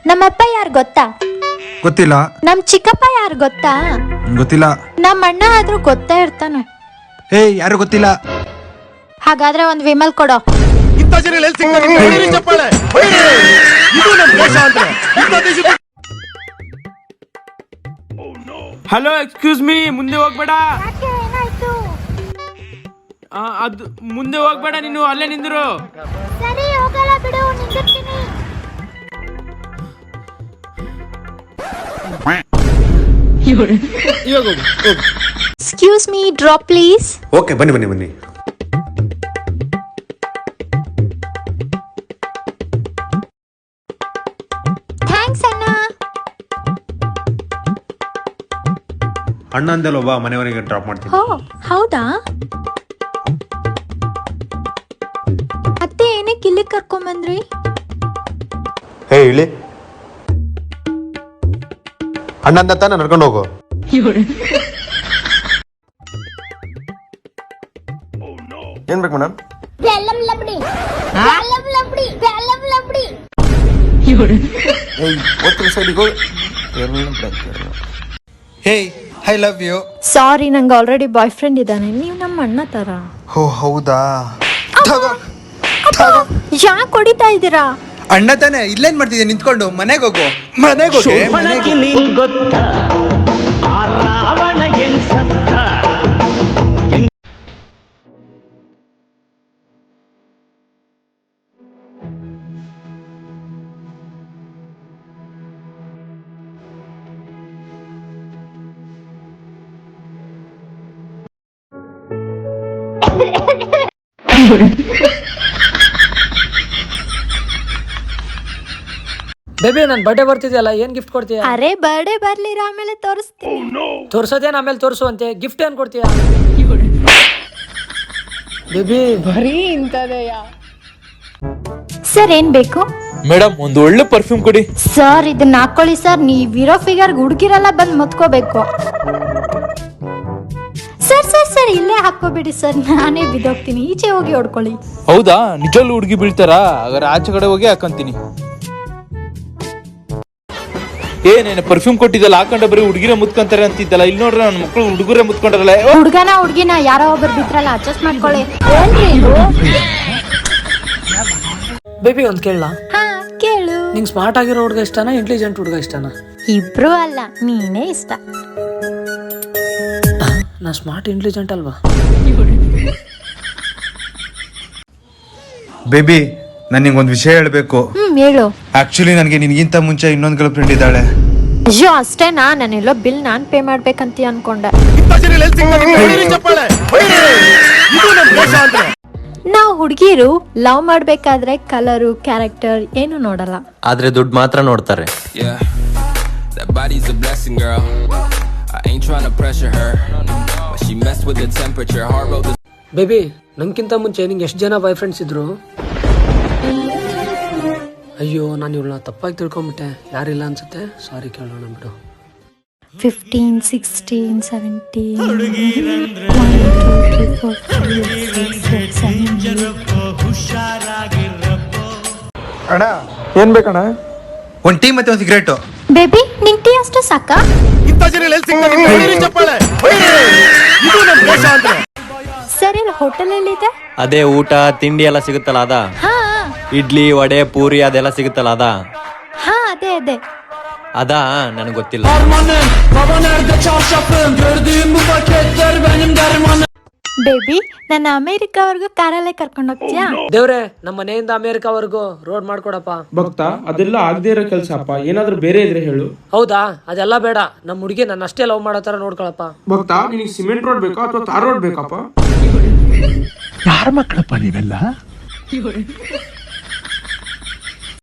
ನಮ್ಮಪ್ಪ ಯಾರು ಗೊತ್ತಾ? ಗೊತ್ತಿಲ್ಲ. ನಮ್ ಚಿಕ್ಕಪ್ಪ ಯಾರು ಗೊತ್ತಾ? ಗೊತ್ತಿಲ್ಲ. ನಮ್ಮ ಅಣ್ಣ ಆದ್ರೂ ಗೊತ್ತೇ ಇರ್ತಾನೆ. ಯಾರು ಗೊತ್ತಿಲ್ಲ. ಹಾಗಾದ್ರೆ ಒಂದ್ ವಿಮಲ್ ಕೊಡೋ. ಹಲೋ, ಎಕ್ಸ್ಕ್ಯೂಸ್ ಮೀ, ಮುಂದೆ ಹೋಗ್ಬೇಡ. ಅದು ಮುಂದೆ ಹೋಗ್ಬೇಡ, ನೀನು ಅಲ್ಲೇ ನಿಂದಿರು. ಸರಿ, ಹೋಗಲ್ಲ ಬಿಡು, ನಿಂದಿರ್ತೀನಿ. ಇವಾಗ ಹೋಗು. Excuse me, drop please. Okay, ಬನ್ನಿ. ಥ್ಯಾಂಕ್ಸ್ ಅಣ್ಣ. ಅಣ್ಣ ಅಂದಲ್ಲ, ಒಬ್ಬ ಮನೆಯವರೆಗೆ ಡ್ರಾಪ್ ಮಾಡ್ತೀನಿ. ಓ, ಹೌದಾ? ಅತ್ತೆ ಏನಕ್ಕೆ ಇಲ್ಲಿ ಕರ್ಕೊಂಬಂದ್ರಿ? ಇಳಿ. ಅಣ್ಣ ಅಂದ ತಾನೆ, ನಡ್ಕೊಂಡು ಹೋಗು. ಏನ್ ಬೇಕು madam? I love you. Sorry, ನಂಗೆ ಆಲ್ರೆಡಿ ಬಾಯ್ ಫ್ರೆಂಡ್ ಇದ್ದಾನೆ. ನೀವು ನಮ್ಮ ಅಣ್ಣ ತರ. ಓ ಹೌದಾ? ಯಾಕೆ ಹೊಡಿತಾ ಇದ್ದೀರಾ? ಅಣ್ಣ ತಾನೆ, ಇಲ್ಲೇನ್ ಮಾಡ್ತಿದ್ದೆ ನಿಂತ್ಕೊಂಡು? ಮನೆಗೆ ಹೋಗು. ಬೇಬಿ, ನನ್ ಬರ್ಡೇ ಬರ್ತಿದ್ಯಲ್ಲ, ಏನ್ ಗಿಫ್ಟ್ ಕೊಡ್ತೀಯ? ಅರೆ, ಬರ್ಡೇ ಬರ್ಲಿರ, ಆಮೇಲೆ ತೋರಿಸ್ತೀನಿ. ತೋರ್ಸೋದೇನ್ ಆಮೇಲೆ ತೋರ್ಸು ಅಂತೆ, ಗಿಫ್ಟ್ ಏನ್ ಕೊಡ್ತೀಯ? ಬೇಬಿ, ಬರೀ ಇಂತದೆಯ. ಸರ್, ಏನ್ ಬೇಕು? ಮೇಡಮ್, ಒಂದು ಒಳ್ಳೆ ಪರ್ಫ್ಯೂಮ್ ಕೊಡಿ. ಸರ್, ಇದನ್ನ ಹಾಕೊಳ್ಳಿ ಸರ್. ನೀವಿರೋ ಫಿಗರ್ ಹುಡುಗಿರೆಲ್ಲ ಬಂದ್ ಮುತ್ಕೋಬೇಕು. ಸರ್, ಇಲ್ಲೇ ಹಾಕೋಬಿಡಿ ಸರ್, ನಾನೇ ಬಿದ್ದೋಗ್ತೀನಿ. ಈಚೆ ಹೋಗಿ ಹೊಡ್ಕೊಳ್ಳಿ. ಹೌದಾ? ನಿಜಲ್ಲೂ ಹುಡುಗಿ ಬೀಳ್ತಾರಾ? ಹಾಗಾದ್ರೆ ಆಚೆ ಕಡೆ ಹೋಗಿ ಹಾಕಂತೀನಿ. ಏನೇನು ಪರ್ಫ್ಯೂಮ್ ಕೊಟ್ಟಿದ್ದಲ್ಲ, ಹಾಕೊಂಡ ಬರೀ ಹುಡುಗಿರ ಮುತ್ಕೊಂತಾರೆ ಅಂತಿದ್ದಲ್ಲ, ಇಲ್ಲಿ ನೋಡ್ರೆ ನನ್ನ ಮಕ್ಕಳು ಹುಡುಗರೇ ಮುತ್ಕೊಂಡ್ರಲ್ಲ. ಹುಡುಗಿನ ಯಾರೋ ಒಬ್ರು ಬಿದ್ರಲ್ಲ, ಅಡ್ಜಸ್ಟ್ ಮಾಡ್ಕೊಳ್ಳಿ. ಬೇಬಿ, ಒಂದ್ ಕೇಳಲ್ಲ? ಹಾ, ಕೇಳು. ನಿಂಗ್ ಸ್ಮಾರ್ಟ್ ಆಗಿರೋ ಹುಡುಗ ಇಷ್ಟನಾ, ಇಂಟೆಲಿಜೆಂಟ್ ಹುಡುಗ ಇಷ್ಟನಾ? ಇಬ್ರು ಅಲ್ಲ, ನೀನೇ ಇಷ್ಟ. ನಾ ಸ್ಮಾರ್ಟ್ ಇಂಟೆಲಿಜೆಂಟ್ ಅಲ್ವಾ? ಬೇಬಿ, ನಾನು ನಿಂಗೊಂದು ವಿಷಯ ಹೇಳ್ಬೇಕು. ಹೇಳು. ಆಕ್ಚುಲಿ ನನಗೆ ನಿನ್ಗಿಂತ ಮುಂಚೆ ಇನ್ನೊಂದು ಗರ್ಲ್ ಫ್ರೆಂಡ್ ಇದ್ದಾಳೆ. ಅಯ್ಯೋ, ಅಷ್ಟೇನಾ? ನಾನೆಲ್ಲೋ ಬಿಲ್ ನಾನ್ ಪೇ ಮಾಡ್ಬೇಕಂತ ಅನ್ಕೊಂಡೆ. ನಾವು ಹುಡುಗಿರು ಲವ್ ಮಾಡ್ಬೇಕಾದ್ರೆ ಕಲರು, ಕ್ಯಾರೆಕ್ಟರ್ ಏನು ನೋಡಲ್ಲ, ಆದ್ರೆ ದುಡ್ಡು ಮಾತ್ರ ನೋಡ್ತಾರೆ. ಬೇಬಿ, ನಂಗಿಂತ ಮುಂಚೆ ನಿಂಗೆ ಎಷ್ಟು ಜನ ಬಾಯ್ ಫ್ರೆಂಡ್ಸ್ ಇದ್ರು? ಅಯ್ಯೋ, ನಾನು ಇವಳನ್ನ ತಪ್ಪಾಗಿ ತಿಳ್ಕೊಂಬಿಟ್ಟೆ. ಯಾರಿಲ್ಲ ಅನ್ಸುತ್ತೆ, ಸಾರಿ, ಕೇಳೋಣ ಬಿಡು. 15, 16, 17. ಅಣ್ಣ, ಏನ್ ಬೇಕಣ್ಣ? ಒಂದು ಟೀ ಮತ್ತೆ ಒಂದು ಸಿಗರೇಟ್. ಬೇಬಿ, ನಿಂಗ್ ಟೀ ಅಷ್ಟೇ ಸಾಕಾ? ಸರಿ, ಹೋಟೆಲ್ ಎಲ್ಲಿದೆ? ಅದೇ ಊಟ ತಿಂಡಿ ಎಲ್ಲ ಸಿಗುತ್ತಲ್ಲ ಅದ? ಹಾ ಇಡ್ಲಿ, ವಡೆ, ಪೂರಿ ಅದೆಲ್ಲ ಸಿಗುತ್ತಲ್ಲ ಅದ? ಹಾ, ಅದೇ ಅದಾ? ನನಗೆ ಗೊತ್ತಿಲ್ಲ. ಬೇಬಿ, ನನ್ನ ಅಮೆರಿಕಾವರೆಗೂ ಕಾರಲ್ಲೇ ಕರ್ಕೊಂಡು ಹೋಗ್ತೀಯಾ? ದೇವ್ರೆ, ನಮ್ಮ ಮನೆಯಿಂದ ಅಮೆರಿಕಾವರೆಗೂ ರೋಡ್ ಮಾಡ್ಕೊಡಪ್ಪ. ಭಕ್ತ, ಅದೆಲ್ಲ ಆಗದೆ ಇರೋ ಕೆಲಸ ಅಪ್ಪ. ಏನಾದ್ರೂ ಬೇರೆ ಇದ್ರೆ ಹೇಳು. ಹೌದಾ? ಅದೆಲ್ಲ ಬೇಡ. ನಮ್ಮ ಹುಡುಗಿ ನನ್ನ ಅಷ್ಟೇ ಲವ್ ಮಾಡೋ ತರ ನೋಡ್ಕೊಳಪ್ಪ. ಭಕ್ತ, ನಿನಗೆ ಸಿಮೆಂಟ್ ರೋಡ್ ಬೇಕಾ ಅಥವಾ ತಾರ್ ರೋಡ್ ಬೇಕಪ್ಪ? ಯಾರ ಮಕ್ಕಳಪ್ಪ ನೀವೆಲ್ಲ?